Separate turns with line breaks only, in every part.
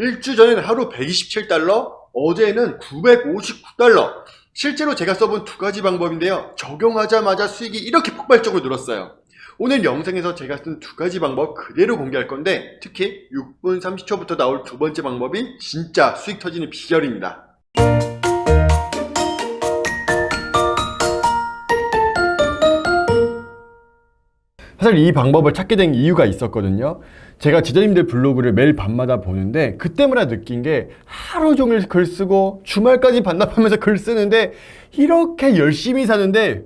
일주 전에는 하루 127달러, 어제는 959달러. 실제로 제가 써본 두 가지 방법인데요. 적용하자마자 수익이 이렇게 폭발적으로 늘었어요. 오늘 영상에서 제가 쓴 두 가지 방법 그대로 공개할 건데, 특히 6분 30초부터 나올 두 번째 방법이 진짜 수익 터지는 비결입니다. 사실 이 방법을 찾게 된 이유가 있었거든요. 제가 지저님들 블로그를 매일 밤마다 보는데 그때마다 느낀 게 하루 종일 글 쓰고 주말까지 반납하면서 글 쓰는데 이렇게 열심히 사는데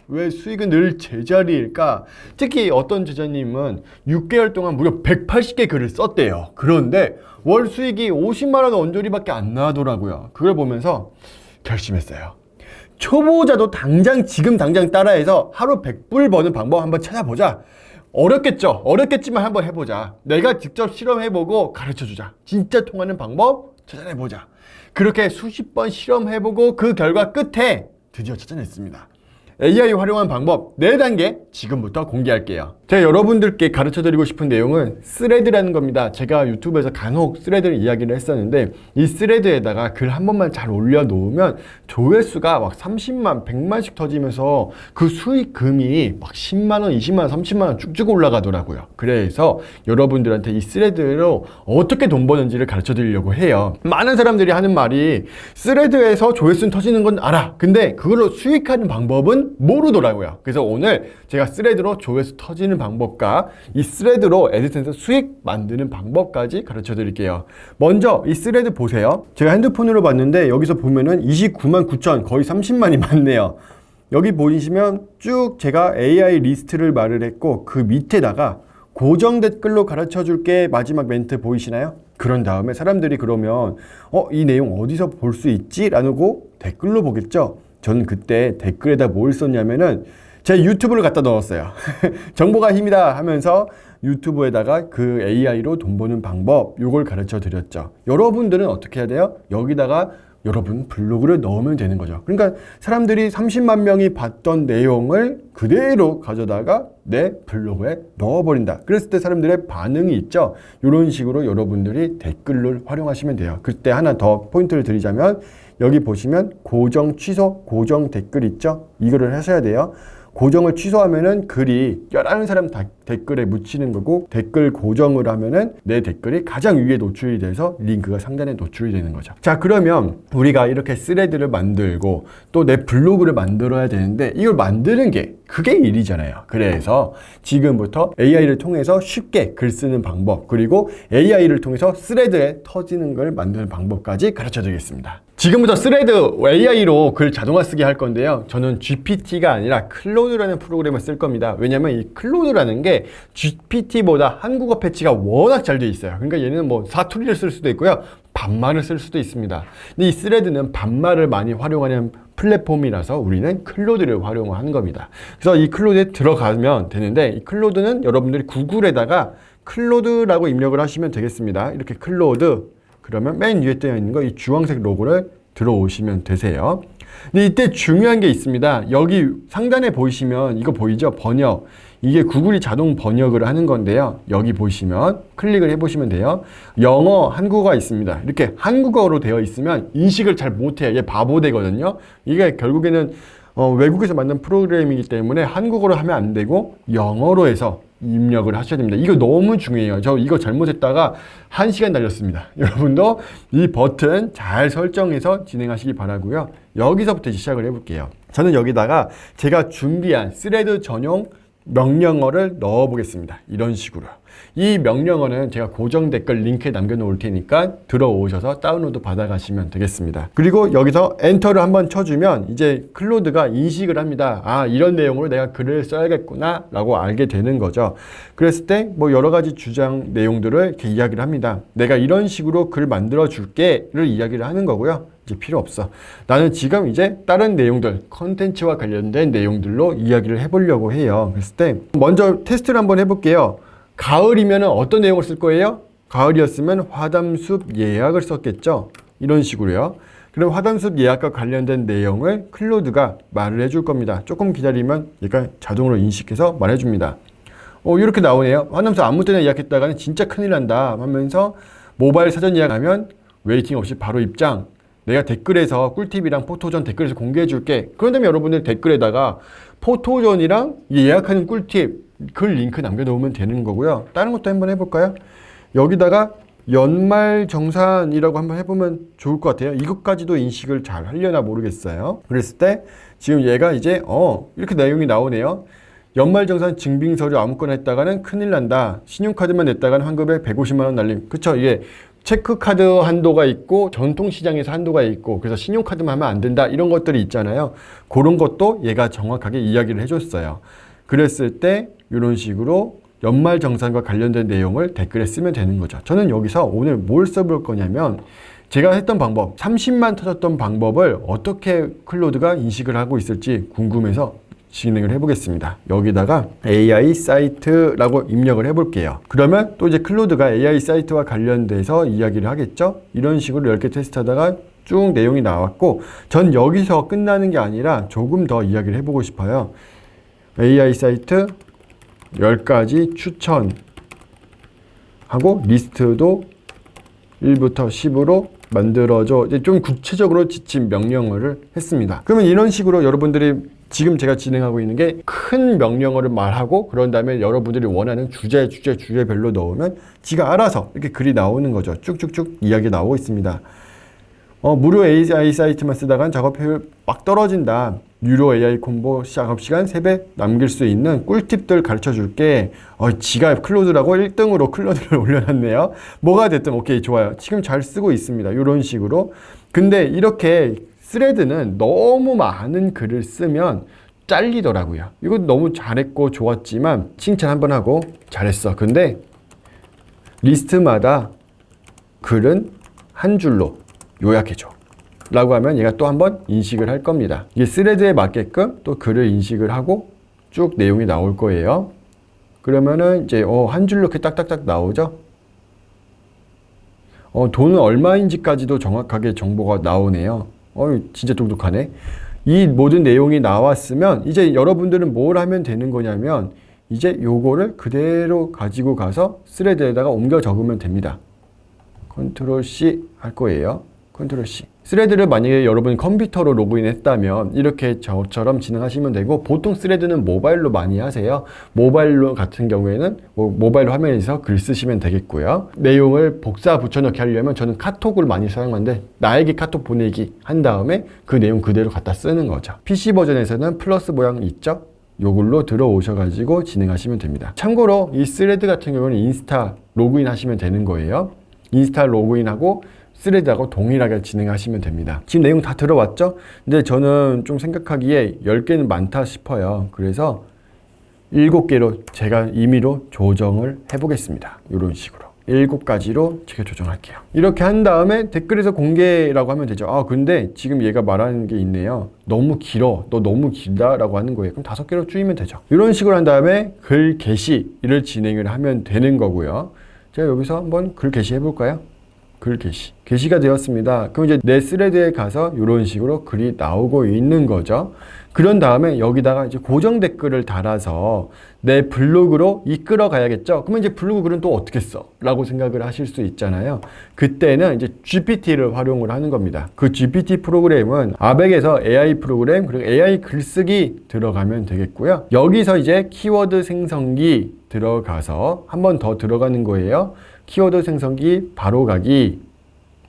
왜 수익은 늘 제자리일까? 특히 어떤 제자님은 6개월 동안 무려 180개 글을 썼대요. 그런데 월 수익이 50만원 언저리밖에 안 나더라고요. 그걸 보면서 결심했어요. 초보자도 지금 당장 따라해서 하루 100불 버는 방법 한번 찾아보자. 어렵겠죠? 어렵겠지만 한번 해보자. 내가 직접 실험해보고 가르쳐주자. 진짜 통하는 방법 찾아내보자. 그렇게 수십 번 실험해보고 그 결과 끝에 드디어 찾아냈습니다. AI 활용한 방법 4단계 지금부터 공개할게요. 제가 여러분들께 가르쳐드리고 싶은 내용은 스레드라는 겁니다. 제가 유튜브에서 간혹 스레드를 이야기를 했었는데 이 스레드에다가 글 한 번만 잘 올려놓으면 조회수가 막 30만, 100만씩 터지면서 그 수익금이 막 10만원, 20만원, 30만원 쭉쭉 올라가더라고요. 그래서 여러분들한테 이 스레드로 어떻게 돈 버는지를 가르쳐드리려고 해요. 많은 사람들이 하는 말이 스레드에서 조회수 터지는 건 알아. 근데 그걸로 수익하는 방법은 모르더라고요. 그래서 오늘 제가 스레드로 조회수 터지는 방법과 이 스레드로 애드센스 수익 만드는 방법까지 가르쳐 드릴게요. 먼저 이 스레드 보세요. 제가 핸드폰으로 봤는데 여기서 보면은 29만 9천, 거의 30만이 많네요. 여기 보시면 쭉 제가 AI 리스트를 말을 했고 그 밑에다가 고정 댓글로 가르쳐 줄게 마지막 멘트 보이시나요? 그런 다음에 사람들이 그러면 이 내용 어디서 볼 수 있지? 라고 댓글로 보겠죠. 저는 그때 댓글에다 뭘 썼냐면은 제 유튜브를 갖다 넣었어요. 정보가 힘이다 하면서 유튜브에다가 그 AI로 돈 버는 방법 요걸 가르쳐 드렸죠. 여러분들은 어떻게 해야 돼요? 여기다가 여러분 블로그를 넣으면 되는 거죠. 그러니까 사람들이 30만 명이 봤던 내용을 그대로 가져다가 내 블로그에 넣어버린다. 그랬을 때 사람들의 반응이 있죠. 이런 식으로 여러분들이 댓글을 활용하시면 돼요. 그때 하나 더 포인트를 드리자면 여기 보시면 고정 취소, 고정 댓글 있죠? 이거를 하셔야 돼요. 고정을 취소하면은 글이 11사람 댓글에 묻히는 거고 댓글 고정을 하면은 내 댓글이 가장 위에 노출이 돼서 링크가 상단에 노출이 되는 거죠. 자, 그러면 우리가 이렇게 스레드를 만들고 또 내 블로그를 만들어야 되는데 이걸 만드는 게 그게 일이잖아요. 그래서 지금부터 AI를 통해서 쉽게 글 쓰는 방법 그리고 AI를 통해서 스레드에 터지는 걸 만드는 방법까지 가르쳐 드리겠습니다. 지금부터 스레드 AI로 글 자동화 쓰기 할 건데요. 저는 GPT가 아니라 클로드라는 프로그램을 쓸 겁니다. 왜냐면 이 클로드라는 게 GPT보다 한국어 패치가 워낙 잘 돼 있어요. 그러니까 얘는 뭐 사투리를 쓸 수도 있고요. 반말을 쓸 수도 있습니다. 근데 이 스레드는 반말을 많이 활용하는 플랫폼이라서 우리는 클로드를 활용하는 겁니다. 그래서 이 클로드에 들어가면 되는데 이 클로드는 여러분들이 구글에다가 클로드라고 입력을 하시면 되겠습니다. 이렇게 클로드 그러면 맨 위에 떠 있는 거 이 주황색 로고를 들어오시면 되세요. 근데 이때 중요한 게 있습니다. 여기 상단에 보이시면 이거 보이죠? 번역. 이게 구글이 자동 번역을 하는 건데요. 여기 보시면 클릭을 해보시면 돼요. 영어, 한국어가 있습니다. 이렇게 한국어로 되어 있으면 인식을 잘 못해요. 얘 바보 되거든요. 이게 결국에는 외국에서 만든 프로그램이기 때문에 한국어로 하면 안 되고 영어로 해서 입력을 하셔야 됩니다. 이거 너무 중요해요. 저 이거 잘못했다가 1시간 달렸습니다. 여러분도 이 버튼 잘 설정해서 진행하시기 바라고요. 여기서부터 시작을 해볼게요. 저는 여기다가 제가 준비한 스레드 전용 명령어를 넣어 보겠습니다. 이런 식으로. 이 명령어는 제가 고정 댓글 링크에 남겨 놓을 테니까 들어오셔서 다운로드 받아 가시면 되겠습니다. 그리고 여기서 엔터를 한번 쳐주면 이제 클로드가 인식을 합니다. 아, 이런 내용으로 내가 글을 써야겠구나 라고 알게 되는 거죠. 그랬을 때 뭐 여러 가지 주장 내용들을 이렇게 이야기를 합니다. 내가 이런 식으로 글 만들어 줄게를 이야기를 하는 거고요. 이제 필요 없어. 나는 지금 이제 다른 내용들, 컨텐츠와 관련된 내용들로 이야기를 해보려고 해요. 그랬을 때 먼저 테스트를 한번 해볼게요. 가을이면 어떤 내용을 쓸 거예요? 가을이었으면 화담숲 예약을 썼겠죠? 이런 식으로요. 그럼 화담숲 예약과 관련된 내용을 클로드가 말을 해줄 겁니다. 조금 기다리면 얘가 자동으로 인식해서 말해줍니다. 이렇게 나오네요. 화담숲 아무 때나 예약했다가는 진짜 큰일 난다 하면서 모바일 사전 예약하면 웨이팅 없이 바로 입장. 내가 댓글에서 꿀팁이랑 포토존 댓글에서 공개해 줄게. 그런 다음에 여러분들 댓글에다가 포토존이랑 예약하는 꿀팁 글 링크 남겨놓으면 되는 거고요. 다른 것도 한번 해볼까요? 여기다가 연말정산이라고 한번 해보면 좋을 것 같아요. 이것까지도 인식을 잘 하려나 모르겠어요. 그랬을 때 지금 얘가 이제 이렇게 내용이 나오네요. 연말정산 증빙서류 아무거나 했다가는 큰일 난다. 신용카드만 냈다가는 환급에 150만 원 날림. 그쵸? 이게 체크카드 한도가 있고 전통시장에서 한도가 있고 그래서 신용카드만 하면 안 된다. 이런 것들이 있잖아요. 그런 것도 얘가 정확하게 이야기를 해줬어요. 그랬을 때 이런 식으로 연말정산과 관련된 내용을 댓글에 쓰면 되는 거죠. 저는 여기서 오늘 뭘 써볼 거냐면 제가 했던 방법, 30만 터졌던 방법을 어떻게 클로드가 인식을 하고 있을지 궁금해서 진행을 해보겠습니다. 여기다가 AI 사이트라고 입력을 해볼게요. 그러면 또 이제 클로드가 AI 사이트와 관련돼서 이야기를 하겠죠? 이런 식으로 10개 테스트하다가 쭉 내용이 나왔고 전 여기서 끝나는 게 아니라 조금 더 이야기를 해보고 싶어요. AI 사이트 10가지 추천하고 리스트도 1부터 10으로 만들어줘. 이제 좀 구체적으로 지침 명령어를 했습니다. 그러면 이런 식으로 여러분들이 지금 제가 진행하고 있는 게 큰 명령어를 말하고 그런 다음에 여러분들이 원하는 주제별로 넣으면 지가 알아서 이렇게 글이 나오는 거죠. 쭉쭉쭉 이야기 나오고 있습니다. 무료 AI 사이트만 쓰다간 작업 효율 막 떨어진다. 유료 AI 콤보 작업시간 3배 남길 수 있는 꿀팁들 가르쳐 줄게. 지가 클로드라고 1등으로 클로드를 올려놨네요. 뭐가 됐든 오케이 좋아요. 지금 잘 쓰고 있습니다. 이런 식으로. 근데 이렇게 스레드는 너무 많은 글을 쓰면 잘리더라고요. 이거 너무 잘했고 좋았지만 칭찬 한번 하고 잘했어. 근데 리스트마다 글은 한 줄로 요약해줘 라고 하면 얘가 또 한번 인식을 할 겁니다. 이게 스레드에 맞게끔 또 글을 인식을 하고 쭉 내용이 나올 거예요. 그러면은 이제 한 줄로 이렇게 딱딱딱 나오죠. 돈은 얼마인지까지도 정확하게 정보가 나오네요. 진짜 똑똑하네. 이 모든 내용이 나왔으면 이제 여러분들은 뭘 하면 되는 거냐면 이제 요거를 그대로 가지고 가서 스레드에다가 옮겨 적으면 됩니다. 컨트롤 C 할 거예요. 컨트롤 C. 스레드를 만약에 여러분 컴퓨터로 로그인 했다면 이렇게 저처럼 진행하시면 되고 보통 스레드는 모바일로 많이 하세요. 모바일로 같은 경우에는 모바일 화면에서 글 쓰시면 되겠고요. 내용을 복사 붙여넣기 하려면 저는 카톡을 많이 사용하는데 나에게 카톡 보내기 한 다음에 그 내용 그대로 갖다 쓰는 거죠. PC 버전에서는 플러스 모양 있죠? 요걸로 들어오셔가지고 진행하시면 됩니다. 참고로 이 스레드 같은 경우는 인스타 로그인 하시면 되는 거예요. 인스타 로그인하고 스레드하고 동일하게 진행하시면 됩니다. 지금 내용 다 들어왔죠? 근데 저는 좀 생각하기에 10개는 많다 싶어요. 그래서 7개로 제가 임의로 조정을 해보겠습니다. 이런 식으로 7가지로 제가 조정할게요. 이렇게 한 다음에 댓글에서 공개라고 하면 되죠. 근데 지금 얘가 말하는 게 있네요. 너무 길어. 너 너무 길다 라고 하는 거예요. 그럼 5개로 줄이면 되죠. 이런 식으로 한 다음에 글 게시를 진행을 하면 되는 거고요. 제가 여기서 한번 글 게시 해볼까요? 글 게시가 되었습니다. 그럼 이제 내 스레드에 가서 이런 식으로 글이 나오고 있는 거죠. 그런 다음에 여기다가 이제 고정 댓글을 달아서 내 블로그로 이끌어 가야겠죠. 그러면 이제 블로그 글은 또 어떻게 써? 라고 생각을 하실 수 있잖아요. 그때는 이제 GPT를 활용을 하는 겁니다. 그 GPT 프로그램은 아벡에서 AI 프로그램 그리고 AI 글쓰기 들어가면 되겠고요. 여기서 이제 키워드 생성기 들어가서 한 번 더 들어가는 거예요. 키워드 생성기 바로 가기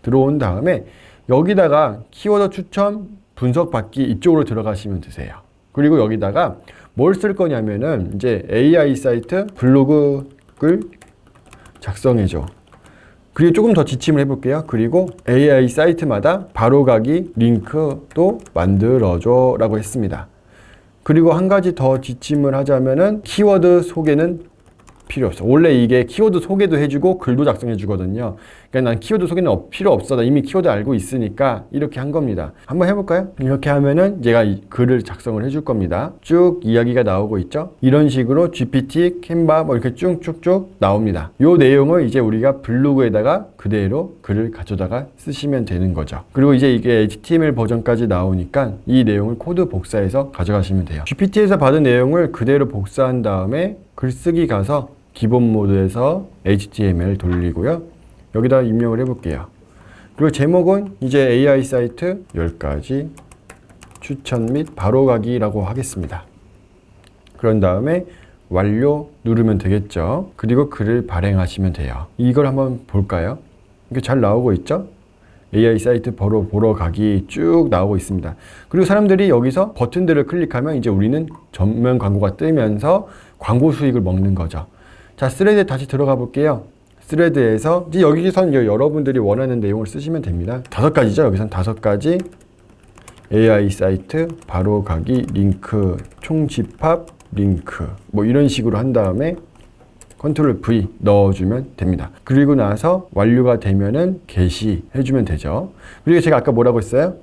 들어온 다음에 여기다가 키워드 추천 분석 받기 이쪽으로 들어가시면 되세요. 그리고 여기다가 뭘 쓸 거냐면은 이제 AI 사이트 블로그를 작성해줘. 그리고 조금 더 지침을 해볼게요. 그리고 AI 사이트마다 바로 가기 링크도 만들어줘 라고 했습니다. 그리고 한 가지 더 지침을 하자면은 키워드 소개는 필요 없어. 원래 이게 키워드 소개도 해주고 글도 작성해 주거든요. 그러니까 난 키워드 소개는 필요 없어. 나 이미 키워드 알고 있으니까 이렇게 한 겁니다. 한번 해볼까요? 이렇게 하면은 얘가 이 글을 작성을 해줄 겁니다. 쭉 이야기가 나오고 있죠. 이런 식으로 GPT, 캔바 뭐 이렇게 쭉쭉쭉 나옵니다. 이 내용을 이제 우리가 블로그에다가 그대로 글을 가져다가 쓰시면 되는 거죠. 그리고 이제 이게 HTML 버전까지 나오니까 이 내용을 코드 복사해서 가져가시면 돼요. GPT에서 받은 내용을 그대로 복사한 다음에 글쓰기 가서 기본 모드에서 HTML 돌리고요. 여기다 입력을 해볼게요. 그리고 제목은 이제 AI 사이트 10가지 추천 및 바로가기라고 하겠습니다. 그런 다음에 완료 누르면 되겠죠. 그리고 글을 발행하시면 돼요. 이걸 한번 볼까요? 이게 잘 나오고 있죠? AI 사이트 보러 가기 쭉 나오고 있습니다. 그리고 사람들이 여기서 버튼들을 클릭하면 이제 우리는 전면 광고가 뜨면서 광고 수익을 먹는 거죠. 자, 스레드에 다시 들어가 볼게요. 스레드에서 이제 여기선 여러분들이 원하는 내용을 쓰시면 됩니다. 5가지죠. 여기선 5가지 AI 사이트 바로 가기 링크 총집합 링크 뭐 이런 식으로 한 다음에 컨트롤 V 넣어주면 됩니다. 그리고 나서 완료가 되면은 게시해주면 되죠. 그리고 제가 아까 뭐라고 했어요?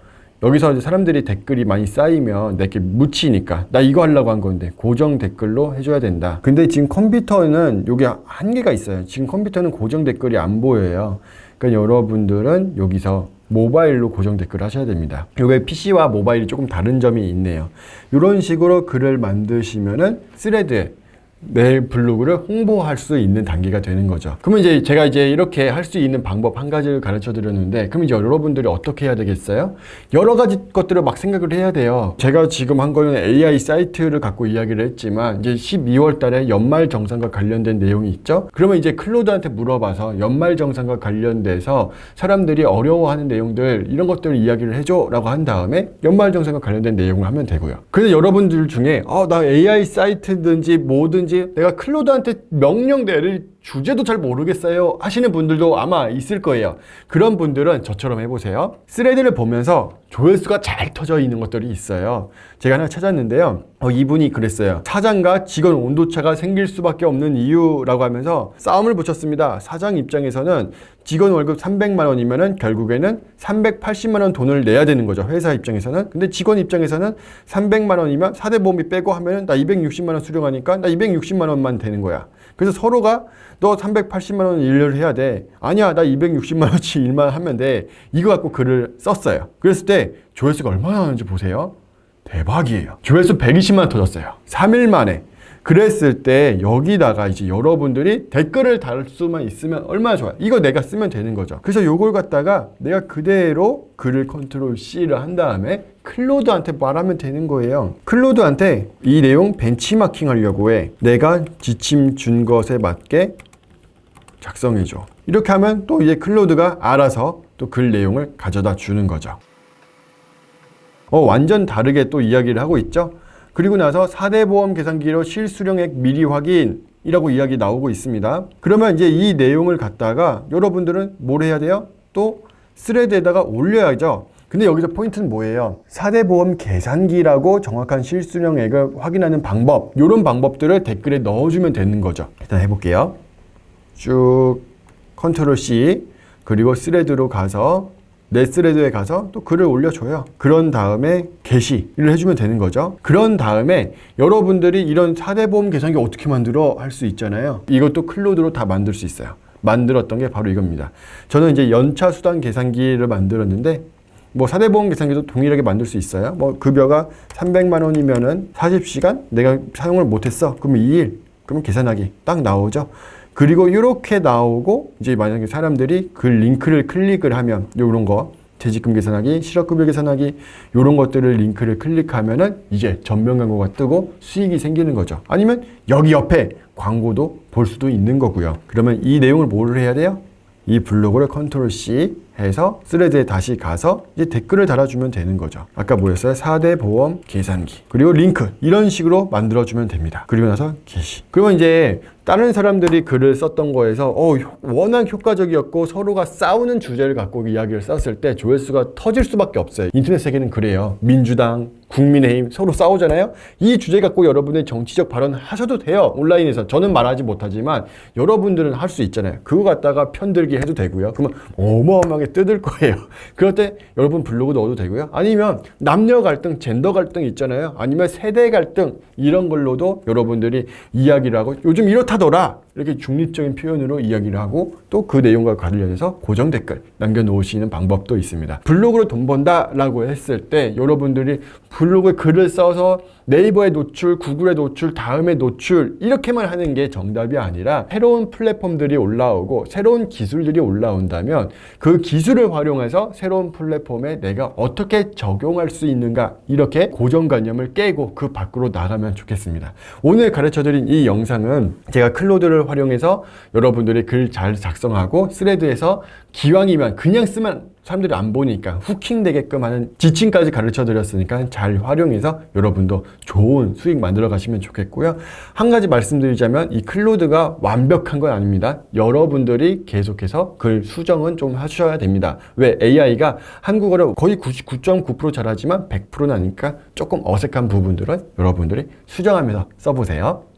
여기서 이제 사람들이 댓글이 많이 쌓이면 내게 묻히니까 나 이거 하려고 한 건데 고정 댓글로 해줘야 된다. 근데 지금 컴퓨터는 요게 한계가 있어요. 지금 컴퓨터는 고정 댓글이 안 보여요. 그러니까 여러분들은 여기서 모바일로 고정 댓글을 하셔야 됩니다. 요게 PC와 모바일이 조금 다른 점이 있네요. 이런 식으로 글을 만드시면은 스레드에 내 블로그를 홍보할 수 있는 단계가 되는 거죠. 그러면 이제 제가 이렇게 할 수 있는 방법 한 가지를 가르쳐 드렸는데, 그럼 이제 여러분들이 어떻게 해야 되겠어요? 여러 가지 것들을 막 생각을 해야 돼요. 제가 지금 한 거는 AI 사이트를 갖고 이야기를 했지만, 이제 12월 달에 연말 정산과 관련된 내용이 있죠? 그러면 이제 클로드한테 물어봐서 연말 정산과 관련돼서 사람들이 어려워하는 내용들, 이런 것들을 이야기를 해줘 라고 한 다음에 연말 정산과 관련된 내용을 하면 되고요. 그래서 여러분들 중에 나 AI 사이트든지 뭐든지 내가 클로드한테 명령 내릴 주제도 잘 모르겠어요 하시는 분들도 아마 있을 거예요. 그런 분들은 저처럼 해보세요. 스레드를 보면서 조회수가 잘 터져 있는 것들이 있어요. 제가 하나 찾았는데요. 이분이 그랬어요. 사장과 직원 온도차가 생길 수밖에 없는 이유라고 하면서 싸움을 붙였습니다. 사장 입장에서는 직원 월급 300만 원이면은 결국에는 380만 원 돈을 내야 되는 거죠. 회사 입장에서는. 근데 직원 입장에서는 300만 원이면 4대 보험비 빼고 하면은 나 260만 원 수령하니까 나 260만 원만 되는 거야. 그래서 서로가 너 380만 원 일을 해야 돼. 아니야, 나 260만 원치 일만 하면 돼. 이거 갖고 글을 썼어요. 그랬을 때 조회수가 얼마나 나오는지 보세요. 대박이에요. 조회수 120만 원 터졌어요. 3일 만에. 그랬을 때 여기다가 이제 여러분들이 댓글을 달 수만 있으면 얼마나 좋아요. 이거 내가 쓰면 되는 거죠. 그래서 요걸 갖다가 내가 그대로 글을 컨트롤 C를 한 다음에 클로드한테 말하면 되는 거예요. 클로드한테 이 내용 벤치마킹 하려고 해. 내가 지침 준 것에 맞게 작성해줘. 이렇게 하면 또 이제 클로드가 알아서 또 글 내용을 가져다 주는 거죠. 완전 다르게 또 이야기를 하고 있죠. 그리고 나서 4대 보험 계산기로 실수령액 미리 확인이라고 이야기 나오고 있습니다. 그러면 이제 이 내용을 갖다가 여러분들은 뭘 해야 돼요? 또 스레드에다가 올려야죠. 근데 여기서 포인트는 뭐예요? 4대 보험 계산기라고 정확한 실수령액을 확인하는 방법, 이런 방법들을 댓글에 넣어주면 되는 거죠. 일단 해볼게요. 쭉 컨트롤 C, 그리고 스레드로 가서 내 스레드에 가서 또 글을 올려줘요. 그런 다음에 게시를 해주면 되는 거죠. 그런 다음에 여러분들이 이런 4대 보험 계산기 어떻게 만들어 할 수 있잖아요. 이것도 클로드로 다 만들 수 있어요. 만들었던 게 바로 이겁니다. 저는 이제 연차 수당 계산기를 만들었는데, 뭐 4대 보험 계산기도 동일하게 만들 수 있어요. 뭐 급여가 300만 원이면은 40시간 내가 사용을 못했어. 그러면 2일. 그러면 계산하기 딱 나오죠. 그리고 이렇게 나오고 이제 만약에 사람들이 그 링크를 클릭을 하면 요런 거 퇴직금 계산하기, 실업급여 계산하기 요런 것들을 링크를 클릭하면은 이제 전면 광고가 뜨고 수익이 생기는 거죠. 아니면 여기 옆에 광고도 볼 수도 있는 거고요. 그러면 이 내용을 뭘 해야 돼요? 이 블로그를 컨트롤 C 해서 스레드에 다시 가서 이제 댓글을 달아주면 되는 거죠. 아까 뭐였어요? 4대 보험 계산기. 그리고 링크. 이런 식으로 만들어주면 됩니다. 그리고 나서 게시. 그러면 이제 다른 사람들이 글을 썼던 거에서 워낙 효과적이었고 서로가 싸우는 주제를 갖고 이야기를 썼을 때 조회수가 터질 수밖에 없어요. 인터넷 세계는 그래요. 민주당, 국민의힘 서로 싸우잖아요. 이 주제 갖고 여러분의 정치적 발언 하셔도 돼요. 온라인에서. 저는 말하지 못하지만 여러분들은 할 수 있잖아요. 그거 갖다가 편들기 해도 되고요. 그러면 어마어마하게 뜯을 거예요. 그럴 때 여러분 블로그 넣어도 되고요. 아니면 남녀 갈등, 젠더 갈등 있잖아요. 아니면 세대 갈등 이런 걸로도 여러분들이 이야기를 하고 요즘 이렇다더라 이렇게 중립적인 표현으로 이야기를 하고 또 그 내용과 관련해서 고정 댓글 남겨놓으시는 방법도 있습니다. 블로그로 돈 번다라고 했을 때 여러분들이 블로그에 글을 써서 네이버에 노출, 구글에 노출, 다음에 노출 이렇게만 하는 게 정답이 아니라 새로운 플랫폼들이 올라오고 새로운 기술들이 올라온다면 그 기술을 활용해서 새로운 플랫폼에 내가 어떻게 적용할 수 있는가 이렇게 고정관념을 깨고 그 밖으로 나가면 좋겠습니다. 오늘 가르쳐드린 이 영상은 제가 클로드를 활용해서 여러분들이 글 잘 작성하고 스레드에서 기왕이면 그냥 쓰면 사람들이 안 보니까 후킹 되게끔 하는 지침까지 가르쳐 드렸으니까 잘 활용해서 여러분도 좋은 수익 만들어 가시면 좋겠고요. 한 가지 말씀드리자면 이 클로드가 완벽한 건 아닙니다. 여러분들이 계속해서 글 수정은 좀 하셔야 됩니다. 왜? AI가 한국어를 거의 99.9% 잘하지만 100%는 아니까 조금 어색한 부분들은 여러분들이 수정하면서 써보세요.